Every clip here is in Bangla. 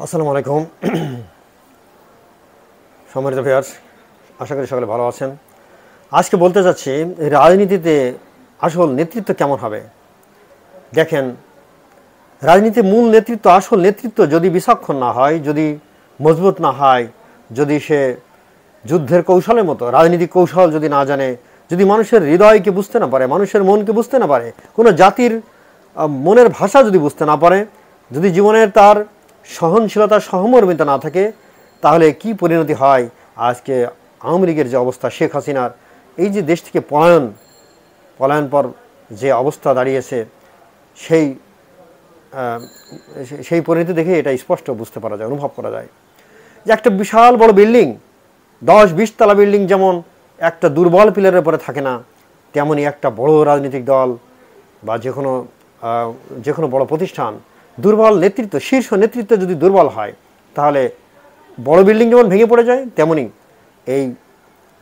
আসসালামু আলাইকুম সম্মানিত ভিউয়ার্স, আশা করি সকলে ভালো আছেন। আজকে বলতে যাচ্ছি রাজনীতিতে আসল নেতৃত্ব কেমন হবে। দেখেন, রাজনীতির মূল নেতৃত্ব, আসল নেতৃত্ব যদি বিচক্ষণ না হয়, যদি মজবুত না হয়, যদি সে যুদ্ধের কৌশলের মতো রাজনীতিক কৌশল যদি না জানে, যদি মানুষের হৃদয়কে বুঝতে না পারে, মানুষের মনকে বুঝতে না পারে, কোনো জাতির মনের ভাষা যদি বুঝতে না পারে, যদি জীবনের তার সহনশীলতা সহমর্মিতা না থাকে, তাহলে কি পরিণতি হয়। আজকে আওয়ামী লীগের যে অবস্থা, শেখ হাসিনার এই যে দেশ থেকে পলায়ন পর যে অবস্থা দাঁড়িয়েছে, সেই সেই পরিণতি দেখে এটা স্পষ্ট বুঝতে পারা যায়, অনুভব করা যায় যে একটা বিশাল বড় বিল্ডিং, 10-20 তলা বিল্ডিং যেমন একটা দুর্বল পিলারের উপরে থাকে না, তেমনই একটা বড় রাজনৈতিক দল বা যে কোনো বড় প্রতিষ্ঠান, দুর্বল নেতৃত্ব, শীর্ষ নেতৃত্ব যদি দুর্বল হয়, তাহলে বড় বিল্ডিং যেমন ভেঙে পড়ে যায়, তেমনি এই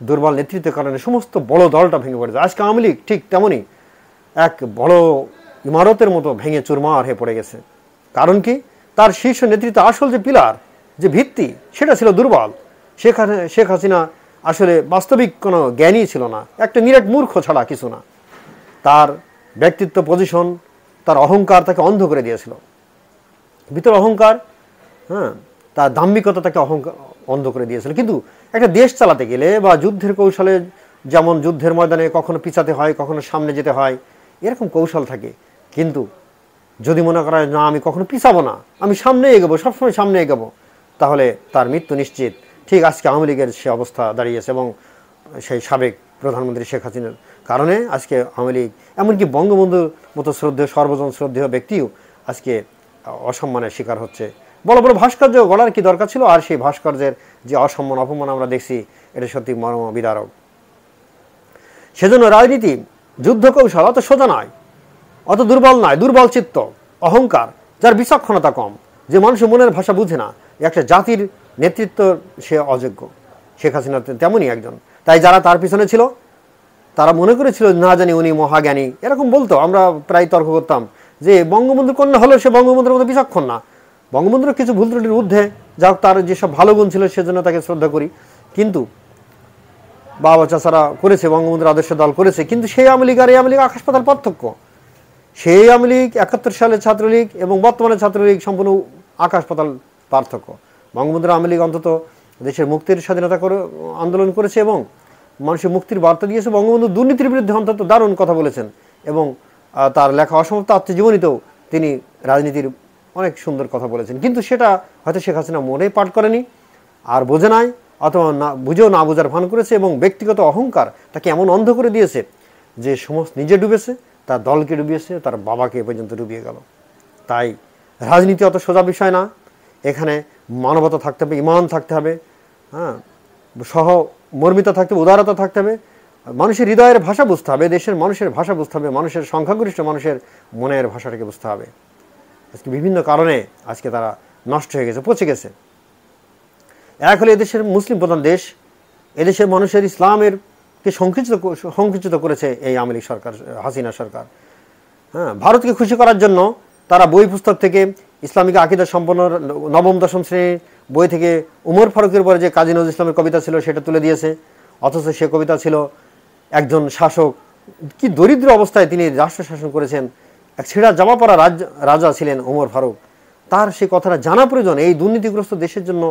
দুর্বল নেতৃত্বের কারণে সমস্ত বড় দলটা ভেঙে পড়ে যায়। আজকে আওয়ামী লীগ ঠিক তেমনই এক বড় ইমারতের মতো ভেঙে চুরমার হয়ে পড়ে গেছে। কারণ কি? তার শীর্ষ নেতৃত্ব, আসল যে পিলার, যে ভিত্তি, সেটা ছিল দুর্বল। শেখ হাসিনা আসলে বাস্তবিক কোনো জ্ঞানই ছিল না, একটা নিরেট মূর্খ ছাড়া কিছু না। তার ব্যক্তিত্ব, পজিশন, তার অহংকার তাকে অন্ধ করে দিয়েছিল। ভিতর অহংকার, তার দাম্ভিকতা তাকে অন্ধ করে দিয়েছিল। কিন্তু একটা দেশ চালাতে গেলে বা যুদ্ধের কৌশলে, যেমন যুদ্ধের ময়দানে কখনো পিছাতে হয়, কখনো সামনে যেতে হয়, এরকম কৌশল থাকে। কিন্তু যদি মনে করা হয় না, আমি কখনো পিছাবো না, আমি সামনে এগোবো, সবসময় সামনে এগোবো, তাহলে তার মৃত্যু নিশ্চিত। ঠিক আজকে আওয়ামী লীগের সে অবস্থা দাঁড়িয়েছে, এবং সেই সাবেক প্রধানমন্ত্রী শেখ হাসিনার কারণে আজকে আওয়ামী লীগ, এমনকি বঙ্গবন্ধুর মতো শ্রদ্ধেয়, সর্বজন শ্রদ্ধেয় ব্যক্তিও আজকে অসম্মানের শিকার হচ্ছে। বড় বড় ভাস্কর্য গড়ার কি দরকার ছিল? আর সেই ভাস্কর্যের যে অসম্মান, অপমান আমরা দেখছি, এটা সত্যি মর্ম বিদারক। সেজন্য রাজনীতি, যুদ্ধ কৌশল অত সোজা নয়, অত দুর্বল নয়। দুর্বল চিত্ত, অহংকার, যার বিচক্ষণতা কম, যে মানুষের মনের ভাষা বুঝে না, একটা জাতির নেতৃত্ব সে অযোগ্য। শেখ হাসিনা তেমনই একজন। তাই যারা তার পিছনে ছিল, তারা মনে করেছিল না জানি উনি মহাজ্ঞানী, এরকম বলতো। আমরা প্রায় তর্ক করতাম যে বঙ্গবন্ধুর কন্যা হলেও সে বঙ্গবন্ধুর মতো বিচক্ষণ না। বঙ্গবন্ধুর কিছু ভুল ত্রুটির ঊর্ধ্বে, যা হোক, তার যেসব ভালো গুণ ছিল সেজন্য তাকে শ্রদ্ধা করি। কিন্তু বাবা চাচারা করেছে, বঙ্গবন্ধুর আদর্শ দল করেছে, কিন্তু সেই আওয়ামী লীগ আর এই আওয়ামী লীগ আকাশ পাতাল পার্থক্য। সেই আওয়ামী লীগ 71 সালের ছাত্রলীগ এবং বর্তমানে ছাত্রলীগ সম্পূর্ণ আকাশ পাতাল পার্থক্য। বঙ্গবন্ধুর আওয়ামী লীগ অন্তত দেশের মুক্তির স্বাধীনতা আন্দোলন করেছে এবং মানুষের মুক্তির বার্তা দিয়েছে। বঙ্গবন্ধু দুর্নীতির বিরুদ্ধে অন্তত দারুণ কথা বলেছেন, এবং তার লেখা অসমাপ্ত আত্মজীবনীতেও তিনি রাজনীতির অনেক সুন্দর কথা বলেছেন। কিন্তু সেটা হয়তো শেখ হাসিনা মনে পাঠ করেনি, আর বোঝে নাই, অথবা না বুঝেও না বোঝার ভান করেছে, এবং ব্যক্তিগত অহংকার তাকে এমন অন্ধ করে দিয়েছে যে সমস্ত নিজে ডুবেছে, তার দলকে ডুবিয়েছে, তার বাবাকে পর্যন্ত ডুবিয়ে গেল। তাই রাজনীতি অত সোজা বিষয় না। এখানে মানবতা থাকতে হবে, ইমান থাকতে হবে, সহমর্মিতা থাকতে হবে, উদারতা থাকতে হবে, মানুষের হৃদয়ের ভাষা বুঝতে হবে, দেশের মানুষের ভাষা বুঝতে হবে, মানুষের সংখ্যাগরিষ্ঠ মানুষের মনের ভাষাটাকে বুঝতে হবে। আজকে বিভিন্ন কারণে আজকে তারা নষ্ট হয়ে গেছে, পচে গেছে। এক হলে এদেশের মুসলিম প্রধান দেশ, এদেশের মানুষের ইসলামের কে সংকুচিত করেছে এই আওয়ামী লীগ সরকার, হাসিনা সরকার। ভারতকে খুশি করার জন্য তারা বই পুস্তক থেকে ইসলামিক আকিদা সম্পন্ন 9ম-10ম শ্রেণীর বই থেকে উমর ফারুকের পরে যে কাজী নজরুল ইসলামের কবিতা ছিল সেটা তুলে দিয়েছে। অথচ সে কবিতা ছিল একজন শাসক, কি দরিদ্র অবস্থায় তিনি রাষ্ট্র শাসন করেছেন, এক ছেঁড়া জামা পরা রাজা ছিলেন উমর ফারুক। তার সে কথাটা জানা প্রয়োজন। এই দুর্নীতিগ্রস্ত দেশের জন্য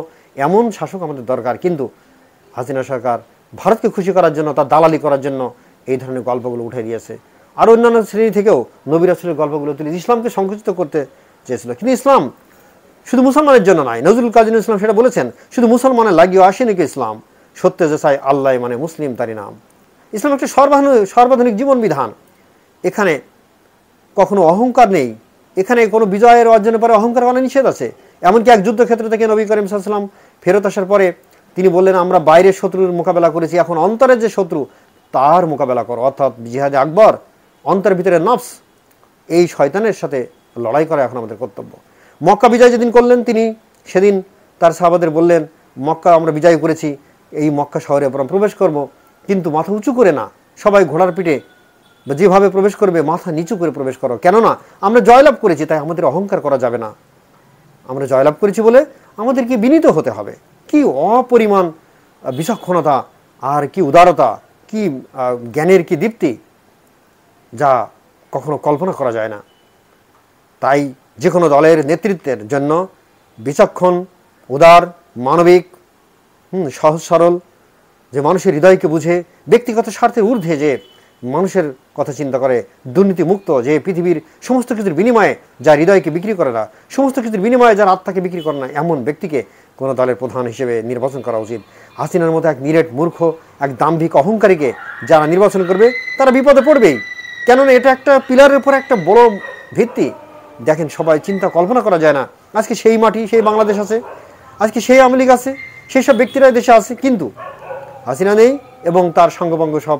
এমন শাসক আমাদের দরকার। কিন্তু হাসিনা সরকার ভারতকে খুশি করার জন্য, তার দালালি করার জন্য এই ধরনের গল্পগুলো উঠে দিয়েছে। আর অন্যান্য শ্রেণী থেকেও নবী রাসূলের গল্পগুলো তুলে ইসলামকে সংকুচিত করতে চেয়েছিল। কিন্তু ইসলাম শুধু মুসলমানের জন্য নয়, নজরুল কাজী নজরুল ইসলাম সেটা বলেছেন, শুধু মুসলমানের লাগিয়েও আসে নাকি ইসলাম, সত্যে যে চাই আল্লাহ মানে মুসলিম তারই নাম। ইসলাম একটা সর্বাধুনিক জীবন বিধান। এখানে কখনো অহংকার নেই, এখানে কোনো বিজয়ের অর্জনের পরে অহংকার করা নিষেধ আছে। এমনকি এক যুদ্ধক্ষেত্র থেকে নবী করিম সাল্লাল্লাহু আলাইহি ওয়াসাল্লাম ফেরত আসার পরে তিনি বললেন, আমরা বাইরের শত্রুর মোকাবেলা করেছি, এখন অন্তরের যে শত্রু তার মোকাবেলা করো। অর্থাৎ জিহাদে আকবর, অন্তরের ভিতরে নফস, এই শয়তানের সাথে লড়াই করা এখন আমাদের কর্তব্য। মক্কা বিজয় যেদিন করলেন, তিনি সেদিন তার সাহাবাদের বললেন, মক্কা আমরা বিজয় করেছি, এই মক্কা শহরে আমরা প্রবেশ করব, কিন্তু মাথা উঁচু করে না, সবাই ঘোড়ার পিঠে যেভাবে প্রবেশ করবে মাথা নিচু করে প্রবেশ করো, কেননা আমরা জয়লাভ করেছি, তাই আমাদের অহংকার করা যাবে না। আমরা জয়লাভ করেছি বলে আমাদেরকে বিনীত হতে হবে। কি অপরিমাণ বিচক্ষণতা আর কি উদারতা, কি জ্ঞানের কি দীপ্তি, যা কখনো কল্পনা করা যায় না। তাই যে কোনো দলের নেতৃত্বের জন্য বিচক্ষণ, উদার, মানবিক, সহজ সরল, যে মানুষের হৃদয়কে বুঝে, ব্যক্তিগত স্বার্থের ঊর্ধ্বে যে মানুষের কথা চিন্তা করে, দুর্নীতিমুক্ত, যে পৃথিবীর সমস্ত কিছুর বিনিময়ে যার হৃদয়কে বিক্রি করে না, সমস্ত কিছুর বিনিময়ে যার আত্মাকে বিক্রি করে না, এমন ব্যক্তিকে কোনো দলের প্রধান হিসেবে নির্বাচন করা উচিত। হাসিনার মতো এক নিরেট মূর্খ, এক দাম্ভিক অহংকারীকে যারা নির্বাচন করবে তারা বিপদে পড়বেই। কেননা এটা একটা পিলারের উপর একটা বড় ভিত্তি। দেখেন, সবাই চিন্তা কল্পনা করা যায় না, আজকে সেই মাটি, সেই বাংলাদেশ আছে, আজকে সেই আওয়ামী লীগ আছে, সেই সব ব্যক্তিরাই দেশে আছে, কিন্তু হাসিনা নেই এবং তার সঙ্গবঙ্গ সব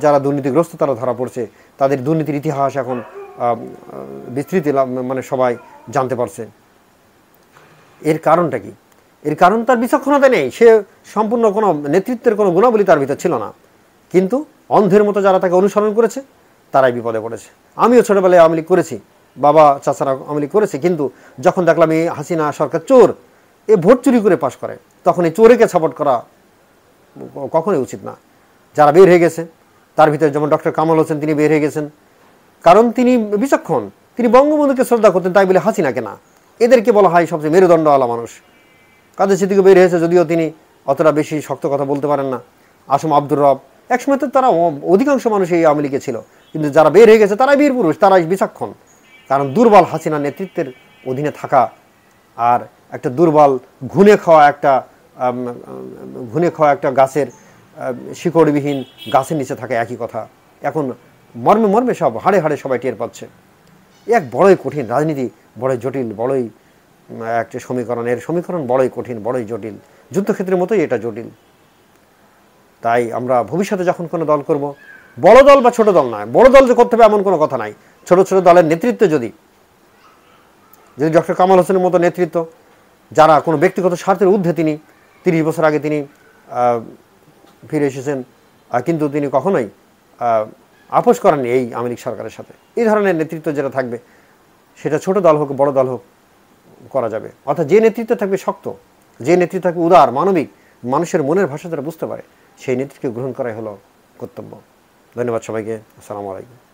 যারা দুর্নীতিগ্রস্ত তারা ধরা পড়ছে। তাদের দুর্নীতির ইতিহাস এখন বিস্তৃতি মানে সবাই জানতে পারছে। এর কারণটা কি? এর কারণ তার বিচক্ষণতা নেই, সে সম্পূর্ণ কোনো নেতৃত্বের কোনো গুণাবলী তার ভিতর ছিল না। কিন্তু অন্ধের মতো যারা তাকে অনুসরণ করেছে তারাই বিপদে পড়েছে। আমিও ছোটোবেলায় আওয়ামী লীগ করেছি, বাবা চাচারা আওয়ামী লীগ করেছে, কিন্তু যখন দেখলাম এই হাসিনা সরকার চোর, এ ভোট চুরি করে পাশ করে, তখন এই চোরেকে সাপোর্ট করা কখনোই উচিত না। যারা বের হয়ে গেছে তার ভিতরে যেমন ডক্টর কামাল হোসেন, তিনি বের হয়ে গেছেন কারণ তিনি বিচক্ষণ, তিনি বঙ্গবন্ধুকে শ্রদ্ধা করতেন, তাই বলে হাসিনাকে না। এদেরকে বলা হয় সবচেয়ে মেরুদণ্ডওয়ালা মানুষ। কাদের সিদ্দিকী বের হয়েছে, যদিও তিনি অতটা বেশি শক্ত কথা বলতে পারেন না। আসম আব্দুর রব, একসময় তো তারা অধিকাংশ মানুষ এই আওয়ামী লীগে ছিল, কিন্তু যারা বের হয়ে গেছে তারাই বীর পুরুষ, তারাই বিচক্ষণ। কারণ দুর্বল হাসিনা নেতৃত্বের অধীনে থাকা আর একটা দুর্বল ঘুনে খাওয়া একটা গাছের শিকড়বিহীন গাছের নিচে থাকে একই কথা। এখন মর্মে মর্মে সব হাড়ে হাড়ে সবাই টের পাচ্ছে। এক বড়ই কঠিন রাজনীতি, বড়ই জটিল, বড়ই একটা সমীকরণ বড়ই কঠিন, বড়ই জটিল, যুদ্ধক্ষেত্রের মতোই এটা জটিল। তাই আমরা ভবিষ্যতে যখন কোনো দল করব, বড় দল বা ছোট দল নয়, বড় দল যে করতে হবে এমন কোনো কথা নাই। ছোট ছোট দলের নেতৃত্ব যদি ডক্টর কামাল হোসেনের মতো নেতৃত্ব, যারা কোনো ব্যক্তিগত স্বার্থের ঊর্ধ্বে, তিনি 30 বছর আগে তিনি ফিরে এসেছেন, কিন্তু তিনি কখনোই আপোষ করেননি এই আওয়ামী লীগ সরকারের সাথে। এই ধরনের নেতৃত্ব যেটা থাকবে, সেটা ছোট দল হোক বড় দল হোক করা যাবে। অর্থাৎ যে নেতৃত্ব থাকবে শক্ত, যে নেতৃত্ব থাকবে উদার, মানবিক, মানুষের মনের ভাষা যারা বুঝতে পারে, সেই নেতৃত্বকে গ্রহণ করাই হলো কর্তব্য। ধন্যবাদ সবাইকে। আসসালামু আলাইকুম।